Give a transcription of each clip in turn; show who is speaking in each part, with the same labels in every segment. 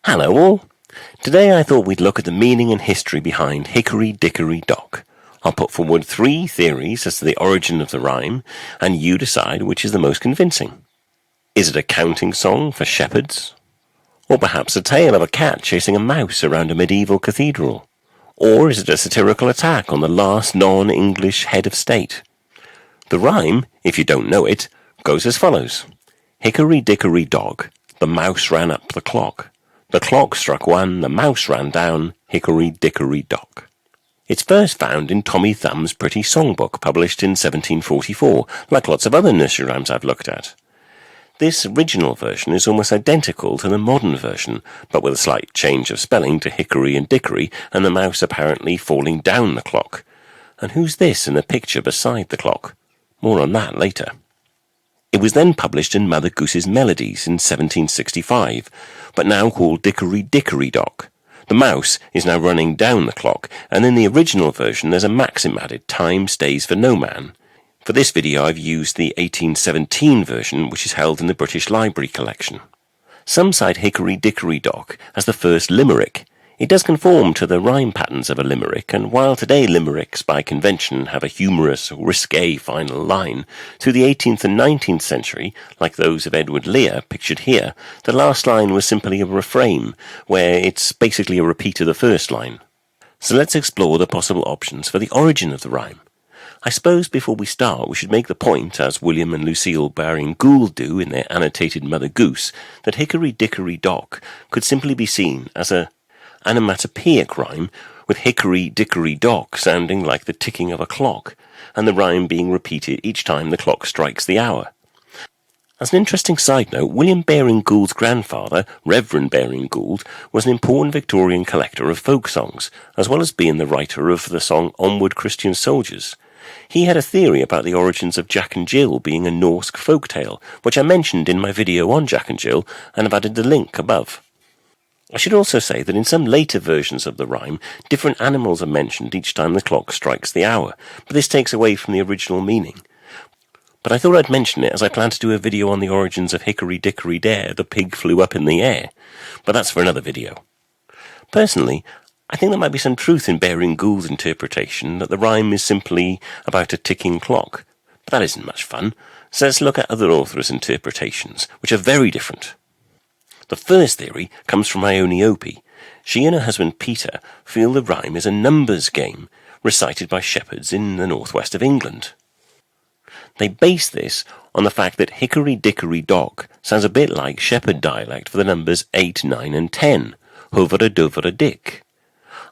Speaker 1: Hello all. Today I thought we'd look at the meaning and history behind Hickory Dickory Dock. I'll put forward 3 theories as to the origin of the rhyme, and you decide which is the most convincing. Is it a counting song for shepherds? Or perhaps a tale of a cat chasing a mouse around a medieval cathedral? Or is it a satirical attack on the last non-English head of state? The rhyme, if you don't know it, goes as follows. Hickory dickory dock, the mouse ran up the clock. The clock struck 1, the mouse ran down, hickory dickory dock. It's first found in Tommy Thumb's Pretty Songbook, published in 1744, like lots of other nursery rhymes I've looked at. This original version is almost identical to the modern version, but with a slight change of spelling to hickory and dickory, and the mouse apparently falling down the clock. And who's this in the picture beside the clock? More on that later. It was then published in Mother Goose's Melodies in 1765, but now called Hickory Dickory Dock. The mouse is now running down the clock, and in the original version there's a maxim added, time stays for no man. For this video I've used the 1817 version, which is held in the British Library collection. Some cite Hickory Dickory Dock as the first limerick. It does conform to the rhyme patterns of a limerick, and while today limericks by convention have a humorous, risque final line, through the 18th and 19th century, like those of Edward Lear, pictured here, the last line was simply a refrain, where it's basically a repeat of the first line. So let's explore the possible options for the origin of the rhyme. I suppose before we start we should make the point, as William and Lucille Baring-Gould do in their annotated Mother Goose, that Hickory Dickory Dock could simply be seen as a onomatopoeic rhyme, with hickory dickory dock sounding like the ticking of a clock, and the rhyme being repeated each time the clock strikes the hour. As an interesting side note, William Baring-Gould's grandfather, Reverend Baring-Gould, was an important Victorian collector of folk songs, as well as being the writer of the song Onward Christian Soldiers. He had a theory about the origins of Jack and Jill being a Norse folk tale, which I mentioned in my video on Jack and Jill, and have added the link above. I should also say that in some later versions of the rhyme, different animals are mentioned each time the clock strikes the hour, but this takes away from the original meaning. But I thought I'd mention it as I plan to do a video on the origins of Hickory Dickory Dare, the pig flew up in the air, but that's for another video. Personally, I think there might be some truth in Baring-Gould's interpretation that the rhyme is simply about a ticking clock, but that isn't much fun, so let's look at other authors' interpretations, which are very different. The first theory comes from Ione Opie. She and her husband Peter feel the rhyme is a numbers game recited by shepherds in the northwest of England. They base this on the fact that Hickory Dickory Dock sounds a bit like shepherd dialect for the numbers 8, 9 and 10, Hovera Dovera Dick.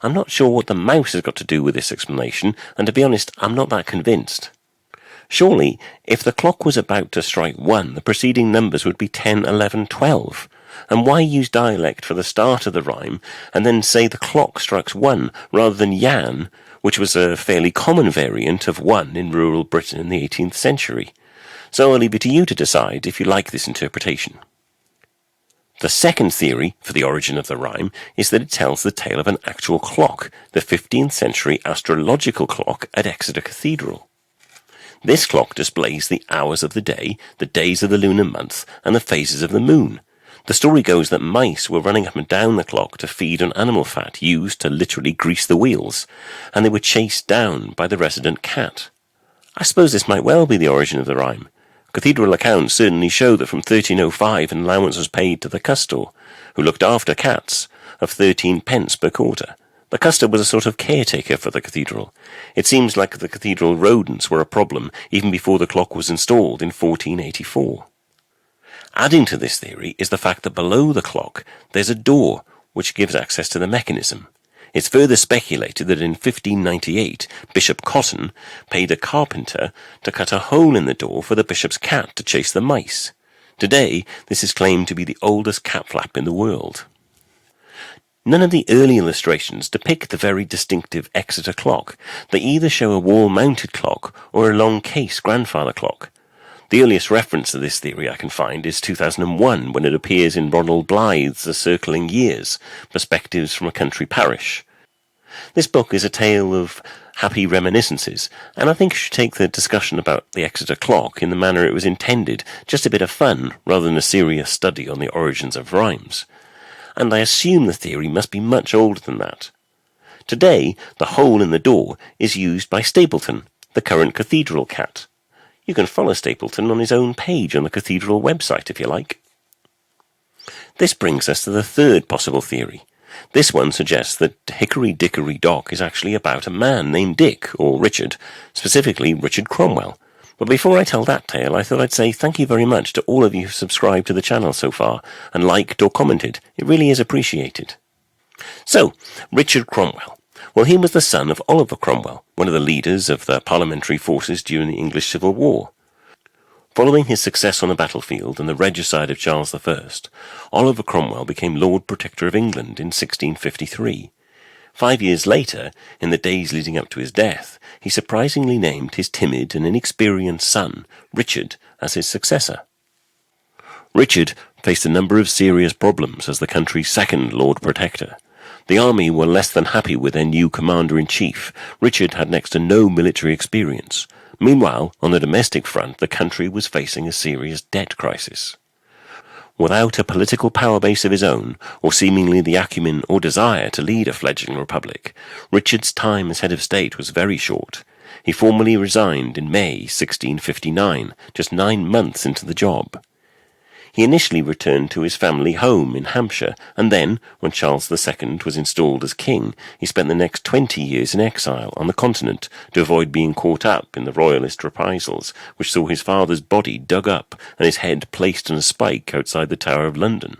Speaker 1: I'm not sure what the mouse has got to do with this explanation, and to be honest, I'm not that convinced. Surely, if the clock was about to strike 1, the preceding numbers would be 10, 11, 12. And why use dialect for the start of the rhyme, and then say the clock strikes 1 rather than yan, which was a fairly common variant of 1 in rural Britain in the 18th century? So I'll leave it to you to decide if you like this interpretation. The second theory for the origin of the rhyme is that it tells the tale of an actual clock, the 15th century astrological clock at Exeter Cathedral. This clock displays the hours of the day, the days of the lunar month, and the phases of the moon. The story goes that mice were running up and down the clock to feed on animal fat used to literally grease the wheels, and they were chased down by the resident cat. I suppose this might well be the origin of the rhyme. Cathedral accounts certainly show that from 1305 an allowance was paid to the custor, who looked after cats, of 13 pence per quarter. The custor was a sort of caretaker for the cathedral. It seems like the cathedral rodents were a problem even before the clock was installed in 1484. Adding to this theory is the fact that below the clock there's a door which gives access to the mechanism. It's further speculated that in 1598 Bishop Cotton paid a carpenter to cut a hole in the door for the bishop's cat to chase the mice. Today this is claimed to be the oldest cat flap in the world. None of the early illustrations depict the very distinctive Exeter clock. They either show a wall-mounted clock or a long case grandfather clock. The earliest reference to this theory I can find is 2001, when it appears in Ronald Blythe's The Circling Years, Perspectives from a Country Parish. This book is a tale of happy reminiscences, and I think you should take the discussion about the Exeter clock in the manner it was intended, just a bit of fun, rather than a serious study on the origins of rhymes. and I assume the theory must be much older than that. Today, the hole in the door is used by Stapleton, the current cathedral cat. You can follow Stapleton on his own page on the cathedral website if you like. This brings us to the third possible theory. This one suggests that Hickory Dickory Dock is actually about a man named Dick, or Richard, specifically Richard Cromwell. But before I tell that tale, I thought I'd say thank you very much to all of you who subscribed to the channel so far, and liked or commented. It really is appreciated. So, Richard Cromwell. Well, he was the son of Oliver Cromwell, one of the leaders of the parliamentary forces during the English Civil War. Following his success on the battlefield and the regicide of Charles I, Oliver Cromwell became Lord Protector of England in 1653. 5 years later, in the days leading up to his death, he surprisingly named his timid and inexperienced son, Richard, as his successor. Richard faced a number of serious problems as the country's second Lord Protector. The army were less than happy with their new commander-in-chief. Richard had next to no military experience. Meanwhile, on the domestic front, the country was facing a serious debt crisis. Without a political power base of his own, or seemingly the acumen or desire to lead a fledgling republic, Richard's time as head of state was very short. He formally resigned in May 1659, just 9 months into the job. He initially returned to his family home in Hampshire, and then, when Charles II was installed as king, he spent the next 20 years in exile on the continent to avoid being caught up in the royalist reprisals, which saw his father's body dug up and his head placed on a spike outside the Tower of London.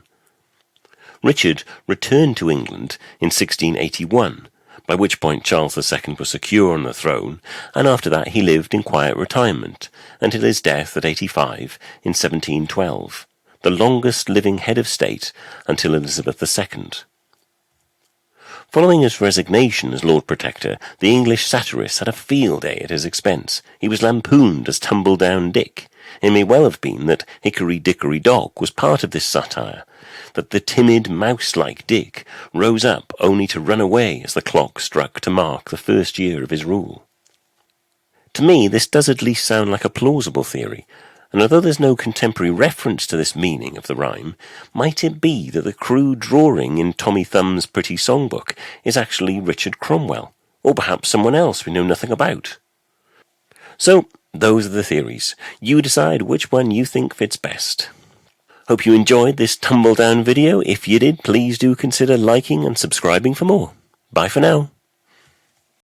Speaker 1: Richard returned to England in 1681, by which point Charles II was secure on the throne, and after that he lived in quiet retirement, until his death at 85 in 1712. The longest living head of state until Elizabeth II. Following his resignation as Lord Protector, the English satirist had a field day at his expense. He was lampooned as Tumbledown Dick. It may well have been that Hickory Dickory Dock was part of this satire, that the timid, mouse-like Dick rose up only to run away as the clock struck to mark the first year of his rule. To me, this does at least sound like a plausible theory, and although there's no contemporary reference to this meaning of the rhyme, might it be that the crude drawing in Tommy Thumb's pretty songbook is actually Richard Cromwell, or perhaps someone else we know nothing about? So, those are the theories. You decide which one you think fits best. Hope you enjoyed this tumble-down video. If you did, please do consider liking and subscribing for more. Bye for now.